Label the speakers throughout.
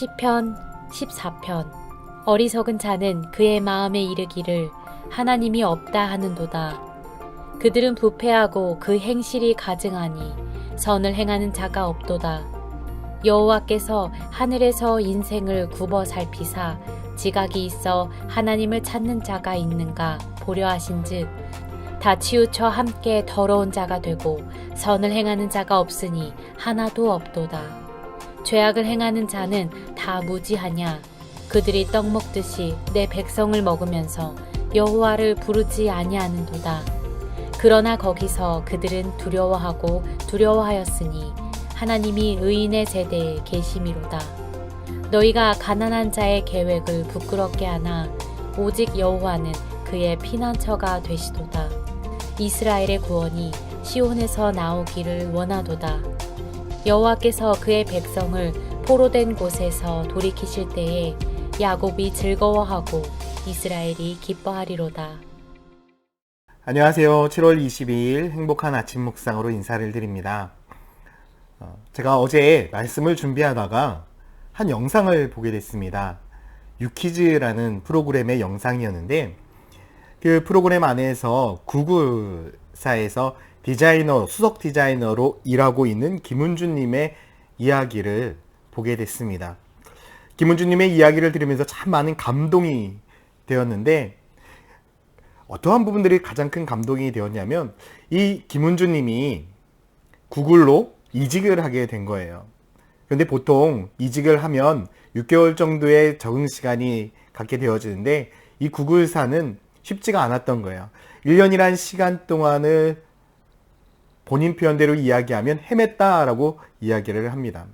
Speaker 1: 시편 14편. 어리석은 자는 그의 마음에 이르기를 하나님이 없다 하는도다. 그들은 부패하고 그 행실이 가증하니 선을 행하는 자가 없도다. 여호와께서 하늘에서 인생을 굽어 살피사 지각이 있어 하나님을 찾는 자가 있는가 보려 하신즉 다 치우쳐 함께 더러운 자가 되고 선을 행하는 자가 없으니 하나도 없도다. 죄악을 행하는 자는 다 무지하냐. 그들이 떡 먹듯이 내 백성을 먹으면서 여호와를 부르지 아니하는도다. 그러나 거기서 그들은 두려워하고 두려워하였으니 하나님이 의인의 세대에 계심이로다. 너희가 가난한 자의 계획을 부끄럽게 하나 오직 여호와는 그의 피난처가 되시도다. 이스라엘의 구원이 시온에서 나오기를 원하도다. 여호와께서 그의 백성을 포로된 곳에서 돌이키실 때에 야곱이 즐거워하고 이스라엘이 기뻐하리로다.
Speaker 2: 안녕하세요. 7월 22일 행복한 아침 묵상으로 인사를 드립니다. 제가 어제 말씀을 준비하다가 한 영상을 보게 됐습니다. 유키즈라는 프로그램의 영상이었는데 그 프로그램 안에서 구글사에서 수석 디자이너로 일하고 있는 김은주님의 이야기를 보게 됐습니다. 김은주님의 이야기를 들으면서 참 많은 감동이 되었는데 어떠한 부분들이 가장 큰 감동이 되었냐면 이 김은주님이 구글로 이직을 하게 된 거예요. 그런데 보통 이직을 하면 6개월 정도의 적응 시간이 갖게 되어지는데 이 구글사는 쉽지가 않았던 거예요. 1년이란 시간 동안을 본인 표현대로 이야기하면 헤맸다라고 이야기를 합니다.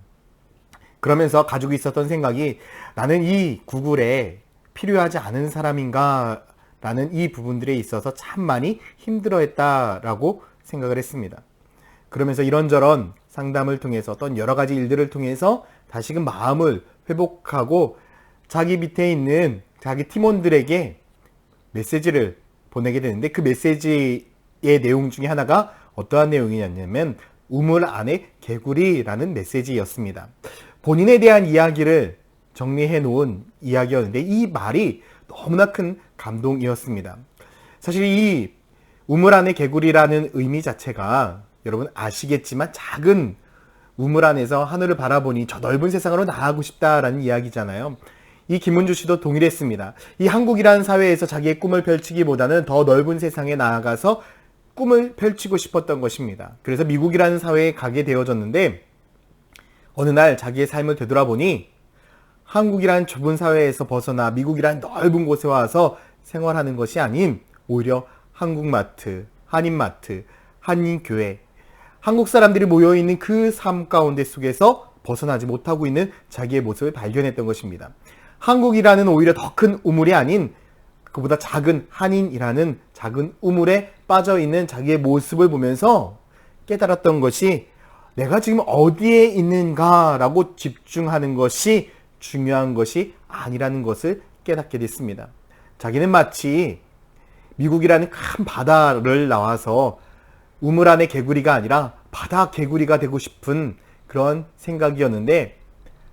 Speaker 2: 그러면서 가지고 있었던 생각이 나는 이 구글에 필요하지 않은 사람인가 라는 이 부분들에 있어서 참 많이 힘들어했다라고 생각을 했습니다. 그러면서 이런저런 상담을 통해서 어떤 여러 가지 일들을 통해서 다시금 마음을 회복하고 자기 밑에 있는 자기 팀원들에게 메시지를 보내게 되는데 그 메시지의 내용 중에 하나가 어떠한 내용이냐면 우물 안에 개구리라는 메시지였습니다. 본인에 대한 이야기를 정리해 놓은 이야기였는데 이 말이 너무나 큰 감동이었습니다. 사실 이 우물 안에 개구리라는 의미 자체가 여러분 아시겠지만 작은 우물 안에서 하늘을 바라보니 저 넓은 세상으로 나아가고 싶다라는 이야기잖아요. 이 김은주 씨도 동일했습니다. 이 한국이라는 사회에서 자기의 꿈을 펼치기보다는 더 넓은 세상에 나아가서 꿈을 펼치고 싶었던 것입니다. 그래서 미국이라는 사회에 가게 되어졌는데 어느 날 자기의 삶을 되돌아보니 한국이란 좁은 사회에서 벗어나 미국이란 넓은 곳에 와서 생활하는 것이 아닌 오히려 한국마트, 한인마트, 한인교회, 한국 사람들이 모여있는 그 삶 가운데 속에서 벗어나지 못하고 있는 자기의 모습을 발견했던 것입니다. 한국이라는 오히려 더 큰 우물이 아닌 그보다 작은 한인이라는 작은 우물에 빠져있는 자기의 모습을 보면서 깨달았던 것이 내가 지금 어디에 있는가라고 집중하는 것이 중요한 것이 아니라는 것을 깨닫게 됐습니다. 자기는 마치 미국이라는 큰 바다를 나와서 우물 안의 개구리가 아니라 바다 개구리가 되고 싶은 그런 생각이었는데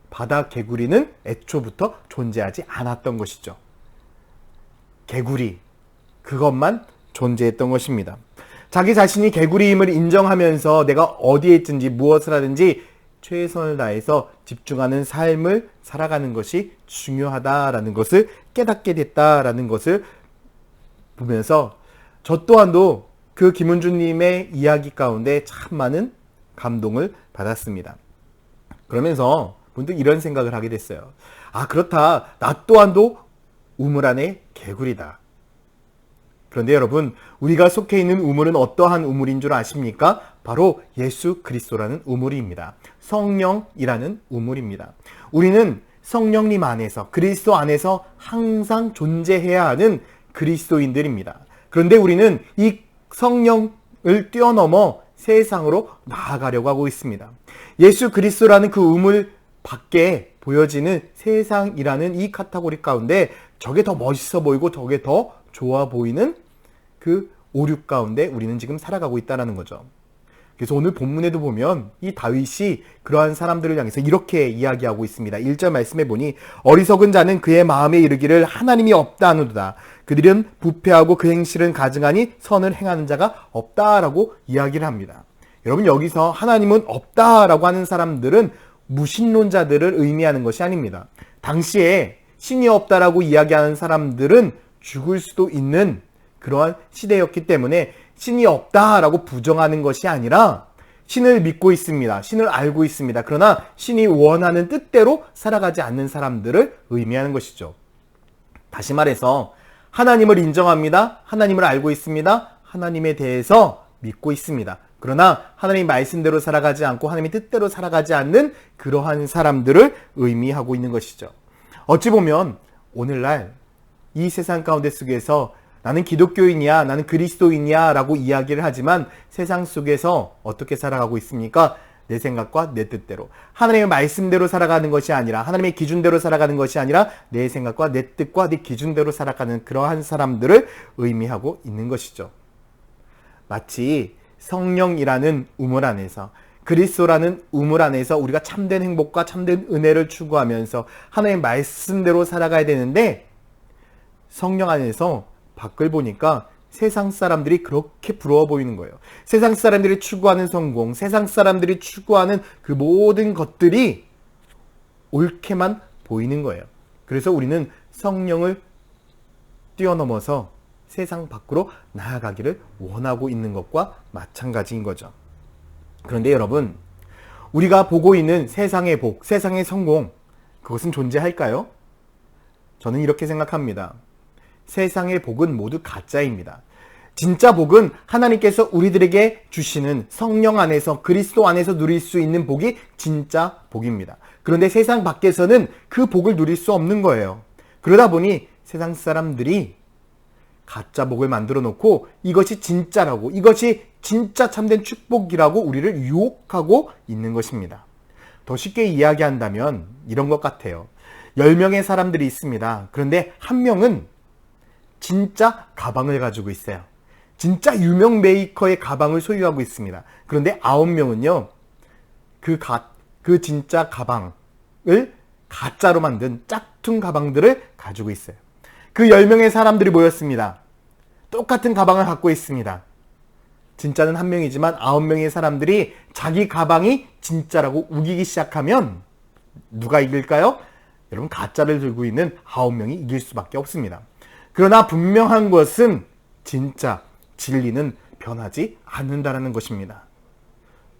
Speaker 2: 바다 개구리는 애초부터 존재하지 않았던 것이죠. 개구리, 그것만 존재했던 것입니다. 자기 자신이 개구리임을 인정하면서 내가 어디에 있든지 무엇을 하든지 최선을 다해서 집중하는 삶을 살아가는 것이 중요하다라는 것을 깨닫게 됐다라는 것을 보면서 저 또한도 그 김은주님의 이야기 가운데 참 많은 감동을 받았습니다. 그러면서 문득 이런 생각을 하게 됐어요. 아, 그렇다. 나 또한도 우물 안에 개구리다. 그런데 여러분, 우리가 속해 있는 우물은 어떠한 우물인 줄 아십니까? 바로 예수 그리스도라는 우물입니다. 성령이라는 우물입니다. 우리는 성령님 안에서, 그리스도 안에서 항상 존재해야 하는 그리스도인들입니다. 그런데 우리는 이 성령을 뛰어넘어 세상으로 나아가려고 하고 있습니다. 예수 그리스도라는 그 우물 밖에 보여지는 세상이라는 이 카테고리 가운데 저게 더 멋있어 보이고 저게 더 좋아 보이는 그 오륙 가운데 우리는 지금 살아가고 있다는 거죠. 그래서 오늘 본문에도 보면 이 다윗이 그러한 사람들을 향해서 이렇게 이야기하고 있습니다. 1절 말씀해 보니 어리석은 자는 그의 마음에 이르기를 하나님이 없다 하노도다. 그들은 부패하고 그 행실은 가증하니 선을 행하는 자가 없다라고 이야기를 합니다. 여러분, 여기서 하나님은 없다라고 하는 사람들은 무신론자들을 의미하는 것이 아닙니다. 당시에 신이 없다라고 이야기하는 사람들은 죽을 수도 있는 그러한 시대였기 때문에 신이 없다라고 부정하는 것이 아니라 신을 믿고 있습니다. 신을 알고 있습니다. 그러나 신이 원하는 뜻대로 살아가지 않는 사람들을 의미하는 것이죠. 다시 말해서 하나님을 인정합니다. 하나님을 알고 있습니다. 하나님에 대해서 믿고 있습니다. 그러나 하나님 말씀대로 살아가지 않고 하나님의 뜻대로 살아가지 않는 그러한 사람들을 의미하고 있는 것이죠. 어찌 보면 오늘날 이 세상 가운데 속에서 나는 기독교인이야, 나는 그리스도인이야 라고 이야기를 하지만 세상 속에서 어떻게 살아가고 있습니까? 내 생각과 내 뜻대로, 하나님의 말씀대로 살아가는 것이 아니라, 하나님의 기준대로 살아가는 것이 아니라 내 생각과 내 뜻과 내 기준대로 살아가는 그러한 사람들을 의미하고 있는 것이죠. 마치 성령이라는 우물 안에서, 그리스도라는 우물 안에서 우리가 참된 행복과 참된 은혜를 추구하면서 하나님의 말씀대로 살아가야 되는데, 성령 안에서 밖을 보니까 세상 사람들이 그렇게 부러워 보이는 거예요. 세상 사람들이 추구하는 성공, 세상 사람들이 추구하는 그 모든 것들이 옳게만 보이는 거예요. 그래서 우리는 성령을 뛰어넘어서 세상 밖으로 나아가기를 원하고 있는 것과 마찬가지인 거죠. 그런데 여러분, 우리가 보고 있는 세상의 복, 세상의 성공, 그것은 존재할까요? 저는 이렇게 생각합니다. 세상의 복은 모두 가짜입니다. 진짜 복은 하나님께서 우리들에게 주시는 성령 안에서, 그리스도 안에서 누릴 수 있는 복이 진짜 복입니다. 그런데 세상 밖에서는 그 복을 누릴 수 없는 거예요. 그러다 보니 세상 사람들이 가짜 복을 만들어 놓고 이것이 진짜라고, 이것이 진짜 참된 축복이라고 우리를 유혹하고 있는 것입니다. 더 쉽게 이야기한다면 이런 것 같아요. 10명의 사람들이 있습니다. 그런데 한 명은 진짜 가방을 가지고 있어요. 진짜 유명 메이커의 가방을 소유하고 있습니다. 그런데 9명은요, 그 진짜 가방을 가짜로 만든 짝퉁 가방들을 가지고 있어요. 그 10명의 사람들이 모였습니다. 똑같은 가방을 갖고 있습니다. 진짜는 한 명이지만 9명의 사람들이 자기 가방이 진짜라고 우기기 시작하면 누가 이길까요? 여러분, 가짜를 들고 있는 9명이 이길 수밖에 없습니다. 그러나 분명한 것은 진짜, 진리는 변하지 않는다는 것입니다.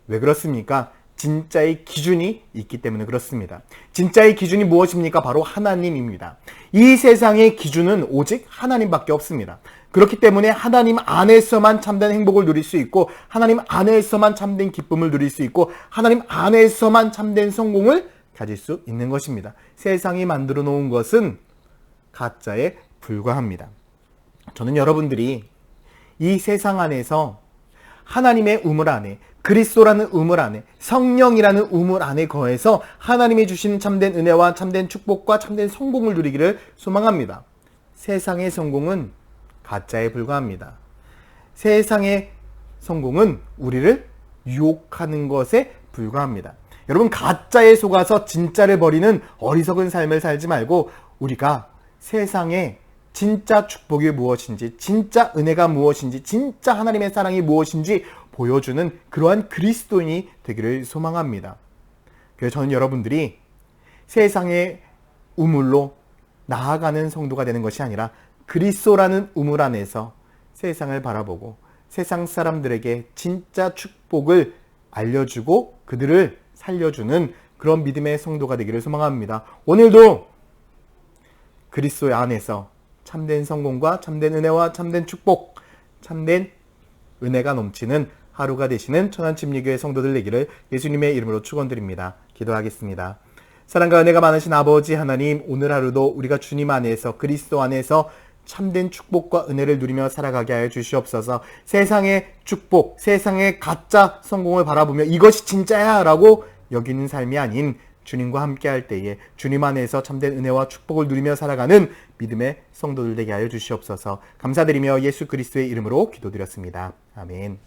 Speaker 2: 왜 그렇습니까? 진짜의 기준이 있기 때문에 그렇습니다. 진짜의 기준이 무엇입니까? 바로 하나님입니다. 이 세상의 기준은 오직 하나님밖에 없습니다. 그렇기 때문에 하나님 안에서만 참된 행복을 누릴 수 있고, 하나님 안에서만 참된 기쁨을 누릴 수 있고, 하나님 안에서만 참된 성공을 가질 수 있는 것입니다. 세상이 만들어 놓은 것은 가짜에 불과합니다. 저는 여러분들이 이 세상 안에서 하나님의 우물 안에, 그리스도라는 우물 안에, 성령이라는 우물 안에 거해서 하나님이 주시는 참된 은혜와 참된 축복과 참된 성공을 누리기를 소망합니다. 세상의 성공은 가짜에 불과합니다. 세상의 성공은 우리를 유혹하는 것에 불과합니다. 여러분, 가짜에 속아서 진짜를 버리는 어리석은 삶을 살지 말고 우리가 세상에 진짜 축복이 무엇인지, 진짜 은혜가 무엇인지, 진짜 하나님의 사랑이 무엇인지 보여주는 그러한 그리스도인이 되기를 소망합니다. 그래서 저는 여러분들이 세상의 우물로 나아가는 성도가 되는 것이 아니라 그리스도라는 우물 안에서 세상을 바라보고 세상 사람들에게 진짜 축복을 알려주고 그들을 살려주는 그런 믿음의 성도가 되기를 소망합니다. 오늘도 그리스도 안에서 참된 성공과 참된 은혜와 참된 축복, 참된 은혜가 넘치는 하루가 되시는 천안침례교회 성도들 되기를 예수님의 이름으로 축원드립니다. 기도하겠습니다. 사랑과 은혜가 많으신 아버지 하나님, 오늘 하루도 우리가 주님 안에서, 그리스도 안에서 참된 축복과 은혜를 누리며 살아가게 하여 주시옵소서. 세상의 축복, 세상의 가짜 성공을 바라보며 이것이 진짜야 라고 여기는 삶이 아닌 주님과 함께 할 때에 주님 안에서 참된 은혜와 축복을 누리며 살아가는 믿음의 성도들 되게 하여 주시옵소서. 감사드리며 예수 그리스도의 이름으로 기도드렸습니다. 아멘.